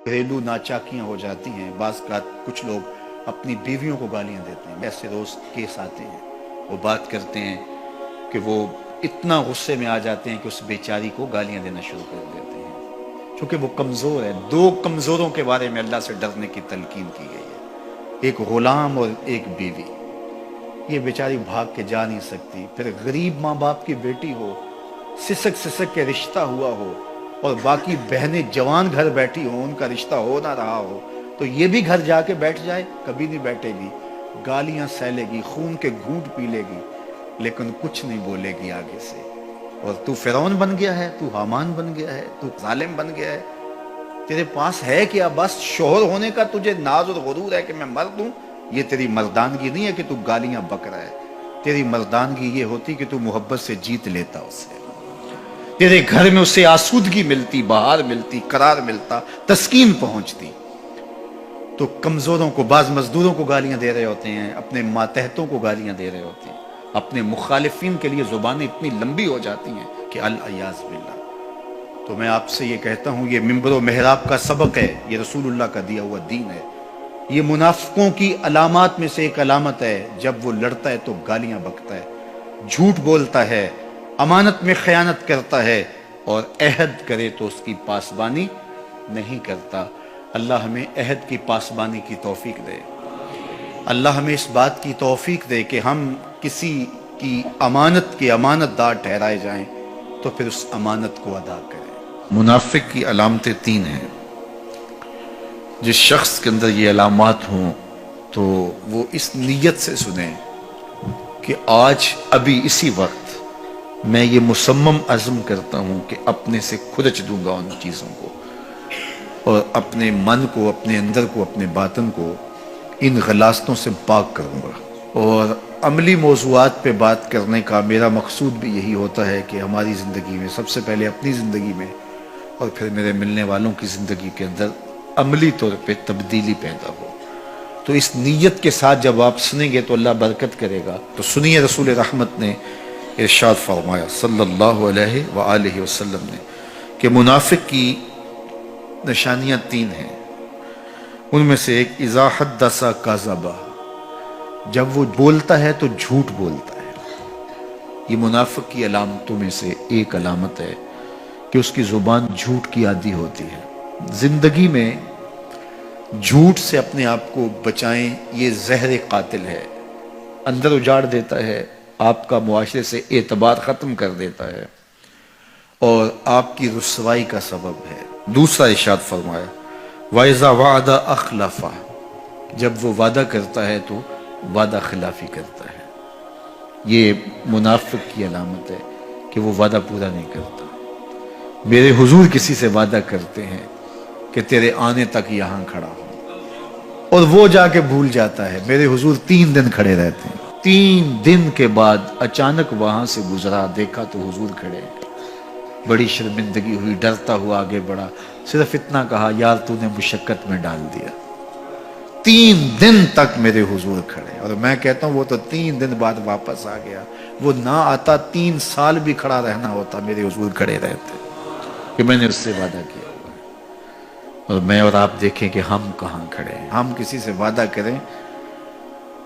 گھریلو ناچاکیاں ہو جاتی ہیں، بعض کا کچھ لوگ اپنی بیویوں کو گالیاں دیتے ہیں، ایسے روز کیس آتے ہیں، وہ بات کرتے ہیں کہ وہ اتنا غصے میں آ جاتے ہیں کہ اس بیچاری کو گالیاں دینا شروع کر دیتے ہیں، چونکہ وہ کمزور ہے۔ دو کمزوروں کے بارے میں اللہ سے ڈرنے کی تلقین کی گئی ہے، ایک غلام اور ایک بیوی۔ یہ بیچاری بھاگ کے جا نہیں سکتی، پھر غریب ماں باپ کی بیٹی ہو، سسک سسک کے رشتہ ہوا ہو، اور باقی بہنیں جوان گھر بیٹھی ہوں، ان کا رشتہ ہو نہ رہا ہو، تو یہ بھی گھر جا کے بیٹھ جائے، کبھی نہیں بیٹھے گی، گالیاں سہلے گی، خون کے گھونٹ پی لے گی، لیکن کچھ نہیں بولے گی آگے سے۔ اور تو فرعون بن گیا ہے، تو حامان بن گیا ہے، تو ظالم بن گیا ہے، تیرے پاس ہے کیا؟ بس شوہر ہونے کا تجھے ناز اور غرور ہے کہ میں مرد ہوں؟ یہ تیری مردانگی نہیں ہے کہ تو گالیاں بک رہا ہے، تیری مردانگی یہ ہوتی کہ تو محبت سے جیت لیتا اسے، تیرے گھر میں اسے آسودگی ملتی، بہار ملتی، قرار ملتا، تسکین پہنچتی۔ تو کمزوروں کو، بعض مزدوروں کو گالیاں دے رہے ہوتے ہیں، اپنے ماتحتوں کو گالیاں دے رہے ہوتے ہیں، اپنے مخالفین کے لیے زبانیں اتنی لمبی ہو جاتی ہیں کہ العیاذ باللہ۔ تو میں آپ سے یہ کہتا ہوں، یہ منبر و محراب کا سبق ہے، یہ رسول اللہ کا دیا ہوا دین ہے۔ یہ منافقوں کی علامات میں سے ایک علامت ہے، جب وہ لڑتا ہے تو گالیاں بکتا ہے، جھوٹ بولتا ہے، امانت میں خیانت کرتا ہے، اور عہد کرے تو اس کی پاسبانی نہیں کرتا۔ اللہ ہمیں عہد کی پاسبانی کی توفیق دے۔ اللہ ہمیں اس بات کی توفیق دے کہ ہم کسی کی امانت کے امانت دار ٹھہرائے جائیں تو پھر اس امانت کو ادا کریں۔ منافق کی علامتیں تین ہیں، جس شخص کے اندر یہ علامات ہوں تو وہ اس نیت سے سنیں کہ آج ابھی اسی وقت میں یہ مصمم عزم کرتا ہوں کہ اپنے سے کھرچ دوں گا ان چیزوں کو، اور اپنے من کو، اپنے اندر کو، اپنے باطن کو ان غلاظتوں سے پاک کروں گا۔ اور عملی موضوعات پہ بات کرنے کا میرا مقصود بھی یہی ہوتا ہے کہ ہماری زندگی میں، سب سے پہلے اپنی زندگی میں اور پھر میرے ملنے والوں کی زندگی کے اندر عملی طور پہ تبدیلی پیدا ہو۔ تو اس نیت کے ساتھ جب آپ سنیں گے تو اللہ برکت کرے گا۔ تو سنیے، رسول رحمت نے ارشاد فرمایا صلی اللہ علیہ وآلہ وسلم نے کہ منافق کی نشانیاں تین ہیں، ان میں سے ایک اذا حدث کذب، جب وہ بولتا ہے تو جھوٹ بولتا ہے۔ یہ منافق کی علامتوں میں سے ایک علامت ہے کہ اس کی زبان جھوٹ کی عادی ہوتی ہے۔ زندگی میں جھوٹ سے اپنے آپ کو بچائیں، یہ زہر قاتل ہے، اندر اجاڑ دیتا ہے، آپ کا معاشرے سے اعتبار ختم کر دیتا ہے، اور آپ کی رسوائی کا سبب ہے۔ دوسرا ارشاد فرمایا وَإِذَا وَعَدَ أَخْلَفَ، جب وہ وعدہ کرتا ہے تو وعدہ خلافی کرتا ہے۔ یہ منافق کی علامت ہے کہ وہ وعدہ پورا نہیں کرتا۔ میرے حضور کسی سے وعدہ کرتے ہیں کہ تیرے آنے تک یہاں کھڑا ہوں، اور وہ جا کے بھول جاتا ہے۔ میرے حضور 3 دن کھڑے رہتے ہیں، 3 دن کے بعد اچانک وہاں سے گزرا، دیکھا تو حضور کھڑے ہیں۔ بڑی شرمندگی ہوئی، ڈرتا ہوا آگے بڑھا، صرف اتنا کہا یار تو نے مشقت میں ڈال دیا۔ 3 دن تک میرے حضور کھڑے، اور میں کہتا ہوں وہ تو 3 دن بعد واپس آ گیا۔ وہ نہ آتا 3 سال بھی کھڑا رہنا ہوتا، میرے حضور کھڑے رہتے کہ میں نے اس سے وعدہ کیا ہوا ہے۔ اور میں اور آپ دیکھیں کہ ہم کہاں کھڑے ہیں۔ ہم کسی سے وعدہ کریں،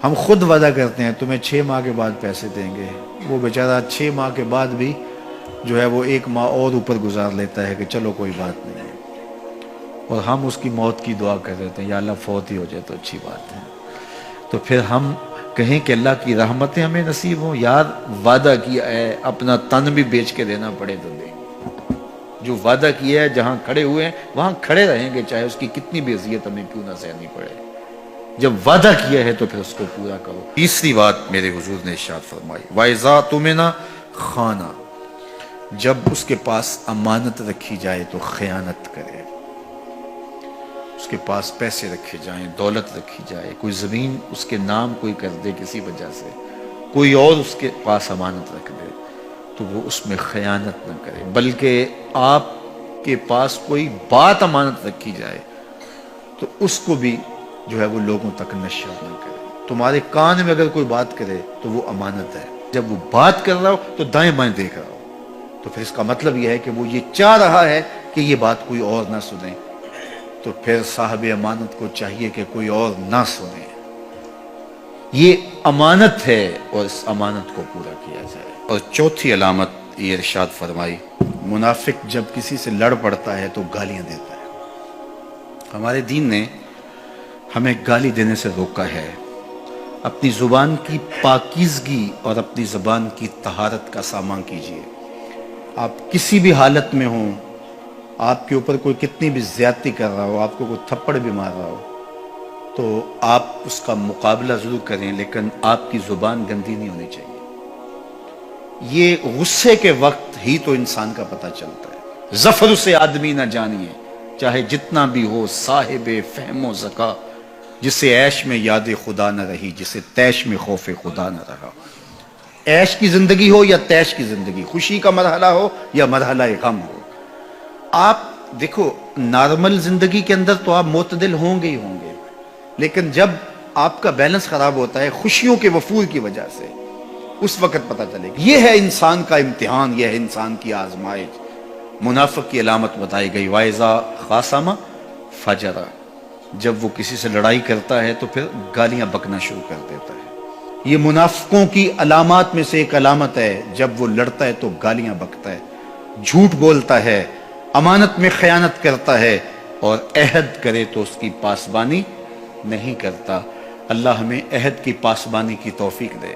ہم خود وعدہ کرتے ہیں تمہیں 6 ماہ کے بعد پیسے دیں گے، وہ بیچارہ 6 ماہ کے بعد بھی جو ہے وہ 1 ماہ اور اوپر گزار لیتا ہے کہ چلو کوئی بات نہیں ہے، اور ہم اس کی موت کی دعا کر دیتے ہیں یا اللہ فوت ہی ہو جائے تو اچھی بات ہے۔ تو پھر ہم کہیں کہ اللہ کی رحمتیں ہمیں نصیب ہوں، یار وعدہ کیا ہے، اپنا تن بھی بیچ کے دینا پڑے تو دیں گے۔ جو وعدہ کیا ہے، جہاں کھڑے ہوئے ہیں وہاں کھڑے رہیں گے، چاہے اس کی کتنی بھی اذیت ہمیں کیوں نہ سہنی پڑے۔ جب وعدہ کیا ہے تو پھر اس کو پورا کرو۔ تیسری بات میرے حضور نے ارشاد فرمائی وَإِذَا تُؤْمِنَ خَانَ، جب اس کے پاس امانت رکھی جائے تو خیانت کرے۔ اس کے پاس پیسے رکھے جائیں، دولت رکھی جائے، کوئی زمین اس کے نام کوئی کر دے کسی وجہ سے، کوئی اور اس کے پاس امانت رکھ دے، تو وہ اس میں خیانت نہ کرے، بلکہ آپ کے پاس کوئی بات امانت رکھی جائے تو اس کو بھی جو ہے وہ لوگوں تک نشر نہ کرے۔ تمہارے کان میں اگر کوئی بات کرے تو وہ امانت ہے، جب وہ بات کر رہا ہو تو دائیں بائیں دیکھ رہا ہو، تو پھر اس کا مطلب یہ ہے کہ وہ یہ چاہ رہا ہے کہ یہ بات کوئی اور نہ سنے، تو پھر صاحب امانت کو چاہیے کہ کوئی اور نہ سنے. یہ امانت ہے اور اس امانت کو پورا کیا جائے. اور چوتھی علامت یہ ارشاد فرمائی، منافق جب کسی سے لڑ پڑتا ہے تو گالیاں دیتا ہے. ہمارے دین نے ہمیں گالی دینے سے روکا ہے. اپنی زبان کی پاکیزگی اور اپنی زبان کی طہارت کا سامان کیجیے. آپ کسی بھی حالت میں ہوں، آپ کے اوپر کوئی کتنی بھی زیادتی کر رہا ہو، آپ کو کوئی تھپڑ بھی مار رہا ہو، تو آپ اس کا مقابلہ ضرور کریں، لیکن آپ کی زبان گندی نہیں ہونی چاہیے. یہ غصے کے وقت ہی تو انسان کا پتہ چلتا ہے. ظفر سے آدمی نہ جانیے چاہے جتنا بھی ہو صاحب فہم و ذکا، جسے عیش میں یاد خدا نہ رہی، جسے تیش میں خوف خدا نہ رہا. عیش کی زندگی ہو یا تیش کی زندگی، خوشی کا مرحلہ ہو یا مرحلہ غم ہو، آپ دیکھو نارمل زندگی کے اندر تو آپ معتدل ہوں گے ہی ہوں گے، لیکن جب آپ کا بیلنس خراب ہوتا ہے خوشیوں کے وفور کی وجہ سے، اس وقت پتہ چلے گا. یہ ہے انسان کا امتحان، یہ ہے انسان کی آزمائش. منافق کی علامت بتائی گئی، وَإِذَا خَاصَمَ فَجَرَ، جب وہ کسی سے لڑائی کرتا ہے تو پھر گالیاں بکنا شروع کر دیتا ہے. یہ منافقوں کی علامات میں سے ایک علامت ہے، جب وہ لڑتا ہے تو گالیاں بکتا ہے، جھوٹ بولتا ہے، امانت میں خیانت کرتا ہے، اور عہد کرے تو اس کی پاسبانی نہیں کرتا. اللہ ہمیں عہد کی پاسبانی کی توفیق دے.